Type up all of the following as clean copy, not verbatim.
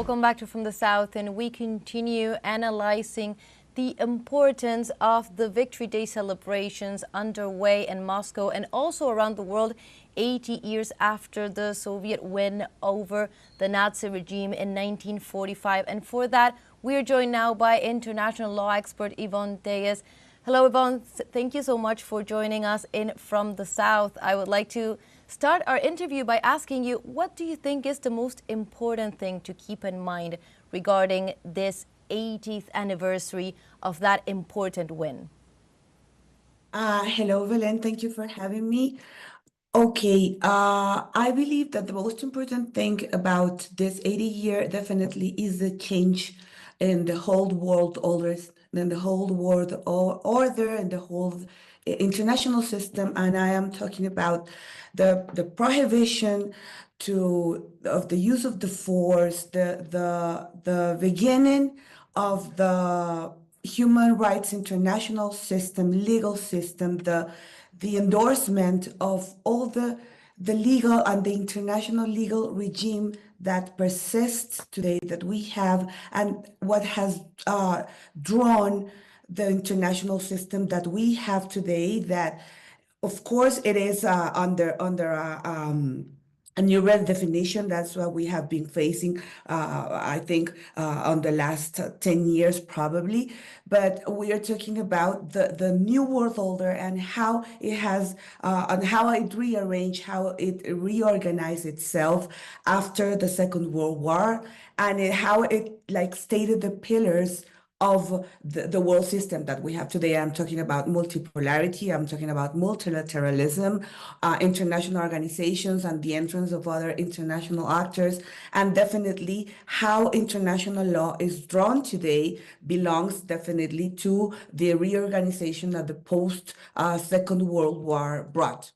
Welcome back to From the South, and we continue analyzing the importance of the Victory Day celebrations underway in Moscow and also around the world 80 years after the Soviet win over the Nazi regime in 1945. And for that, we are joined now by international law expert Ivonne Tellez. Hello, Ivonne. Thank you so much for joining us in From the South. I would like to start our interview by asking you, what do you think is the most important thing to keep in mind regarding this 80th anniversary of that important win? Hello, Valen. Thank you for having me. Okay, I believe that the most important thing about this 80 year definitely is the change in the whole world orders, in the whole world order and the whole international system. And I am talking about the prohibition of the use of the force, the beginning of the human rights international system, legal system, the endorsement of all the legal and the international legal regime that persists today that we have, and what has drawn the international system that we have today, that of course it is under a new redefinition. That's what we have been facing, I think, on the last 10 years probably. But we are talking about the new world order and how it has, and how it rearranged, how it reorganized itself after the Second World War, and how it like stated the pillars of the world system that we have today. I'm talking about multipolarity, I'm talking about multilateralism, international organizations and the entrance of other international actors, and definitely how international law is drawn today belongs definitely to the reorganization that the post-Second World War brought.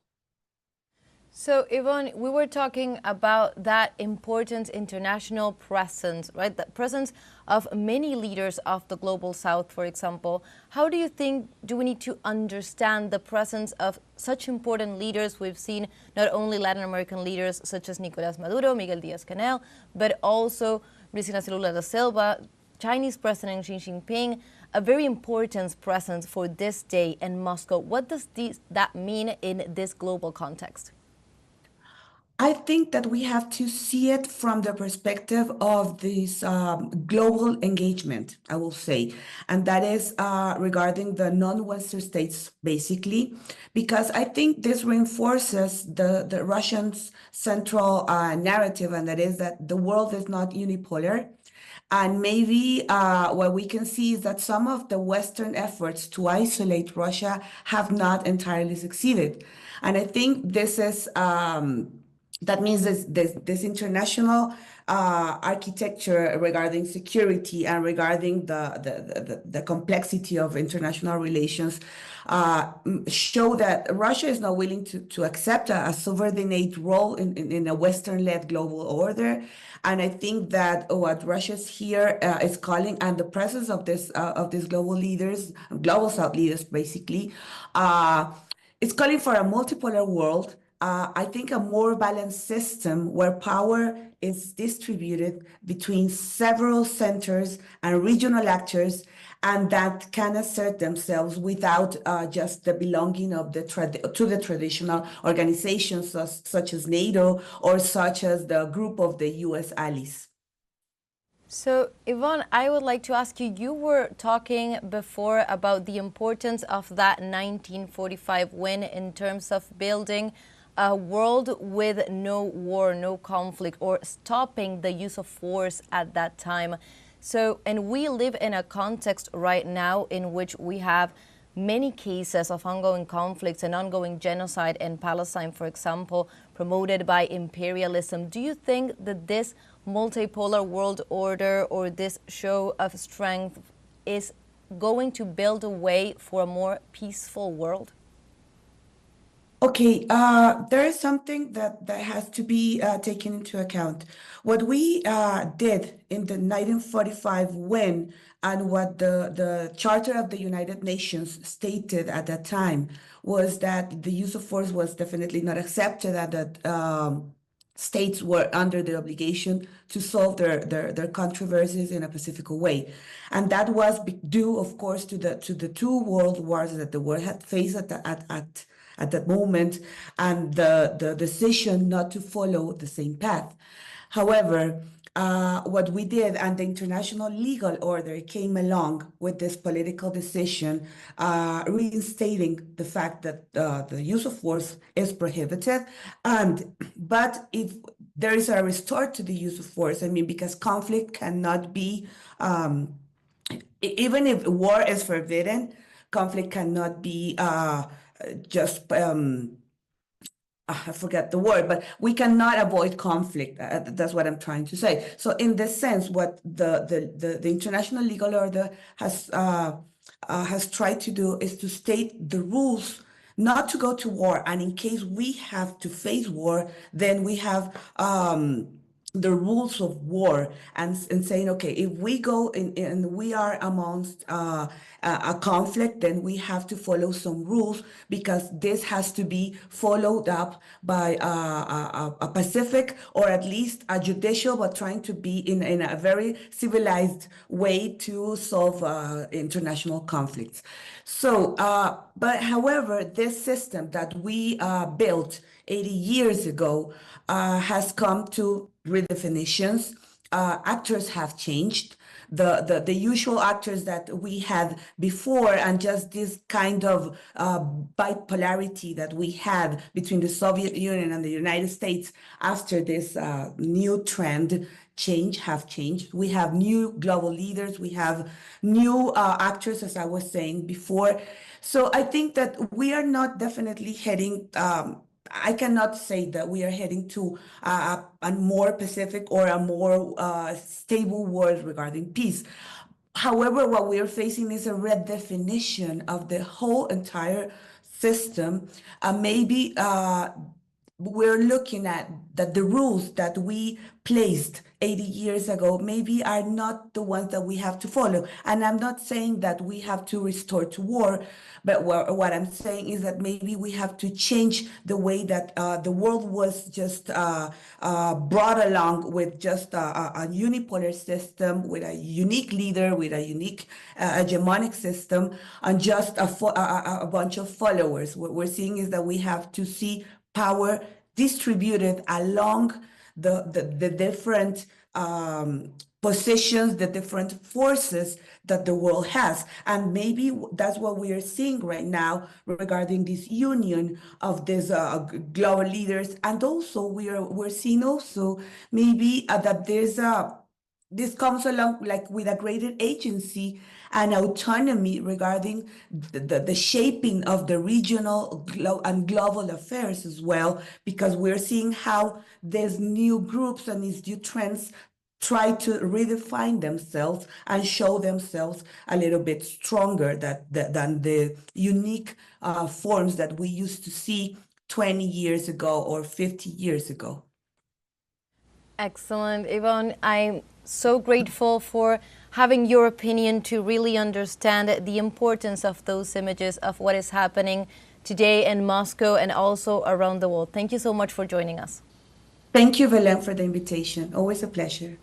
So, Ivonne, we were talking about that important international presence, right? The presence of many leaders of the Global South, for example. How do you think, do we need to understand the presence of such important leaders? We've seen not only Latin American leaders such as Nicolás Maduro, Miguel Díaz-Canel, but also Luis Ignacio Lula da Silva, Chinese President Xi Jinping, a very important presence for this day in Moscow. What does that mean in this global context? I think that we have to see it from the perspective of this global engagement, I will say, and that is regarding the non-Western states, basically, because I think this reinforces the Russians' central narrative, and that is that the world is not unipolar. And maybe what we can see is that some of the Western efforts to isolate Russia have not entirely succeeded. And I think this is that means this international architecture regarding security and regarding the complexity of international relations show that Russia is not willing to accept a subordinate role in a Western-led global order. And I think that what Russia's here is calling, and the presence of these global leaders, global South leaders, basically, it's calling for a multipolar world. I think a more balanced system where power is distributed between several centers and regional actors, and that can assert themselves without just the belonging of to the traditional organizations such as NATO or such as the group of the US allies. So, Ivonne, I would like to ask you, you were talking before about the importance of that 1945 win in terms of building a world with no war, no conflict, or stopping the use of force at that time. So, and we live in a context right now in which we have many cases of ongoing conflicts and ongoing genocide in Palestine, for example, promoted by imperialism. Do you think that this multipolar world order or this show of strength is going to build a way for a more peaceful world? Okay, there is something that has to be taken into account. What we did in the 1945 win, and what the Charter of the United Nations stated at that time, was that the use of force was definitely not accepted, and that states were under the obligation to solve their controversies in a pacifical way. And that was due, of course, to the two world wars that the world had faced at that moment, and the decision not to follow the same path. However, what we did, and the international legal order came along with this political decision, reinstating the fact that the use of force is prohibited. But if there is a restore to the use of force, I mean, because conflict cannot be, even if war is forbidden, conflict cannot be just I forget the word, but we cannot avoid conflict. That's what I'm trying to say. So in this sense, what the international legal order has tried to do is to state the rules not to go to war. And in case we have to face war, then we have the rules of war, and saying, okay, if we go in and we are amongst a conflict, then we have to follow some rules, because this has to be followed up by a pacific, or at least a judicial, but trying to be in a very civilized way to solve international conflicts. So, but however, this system that we built 80 years ago has come to redefinitions. Actors have changed. The usual actors that we had before, and just this kind of bipolarity that we had between the Soviet Union and the United States after this new trend have changed. We have new global leaders. We have new actors, as I was saying before. So I think that we are not definitely heading I cannot say that we are heading to a more pacific or a more stable world regarding peace. However, what we are facing is a redefinition of the whole entire system. Maybe we're looking at that the rules that we placed 80 years ago maybe are not the ones that we have to follow. And I'm not saying that we have to restore to war, but what I'm saying is that maybe we have to change the way that the world was just brought along with just a unipolar system, with a unique leader, with a unique hegemonic system, and just a bunch of followers. What we're seeing is that we have to see power distributed along the different positions, the different forces that the world has. And maybe that's what we are seeing right now regarding this union of these global leaders. And also we're seeing also maybe that there's this comes along like with a greater agency and autonomy regarding the shaping of the regional and global affairs as well, because we're seeing how these new groups and these new trends try to redefine themselves and show themselves a little bit stronger than the unique forms that we used to see 20 years ago or 50 years ago. Excellent, Ivonne. I'm so grateful for having your opinion to really understand the importance of those images of what is happening today in Moscow and also around the world. Thank you so much for joining us. Thank you, Velen, for the invitation. Always a pleasure.